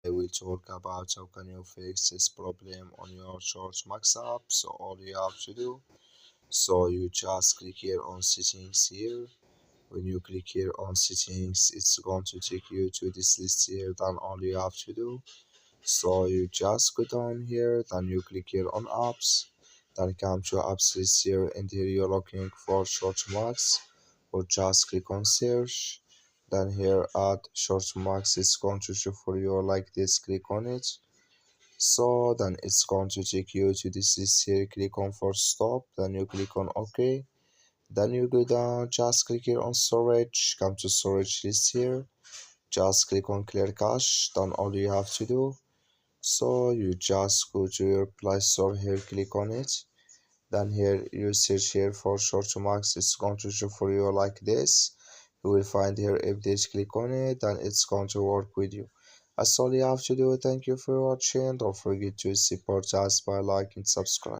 I will talk about how can you fix this problem on your Shortmax app. So all you have to do, so you just click here on settings here. When you click here on settings, it's going to take you to this list here. Then all you have to do, so you just go down here, then you click here on apps, then come to apps list here, and here you're looking for Shortmax, or just click on search. Then here at Shortmax is going to show for you like this, click on it. So then it's going to take you to this list here, click on for stop, then you click on OK. Then you go down, just click here on storage, come to storage list here, just click on clear cache. Then all you have to do, so you just go to your Play Store here, click on it. Then here you search here for Shortmax. It's going to show for you like this. You will find here if this, click on it, then it's going to work with you. That's all you have to do. Thank you for watching. Don't forget to support us by liking and subscribe.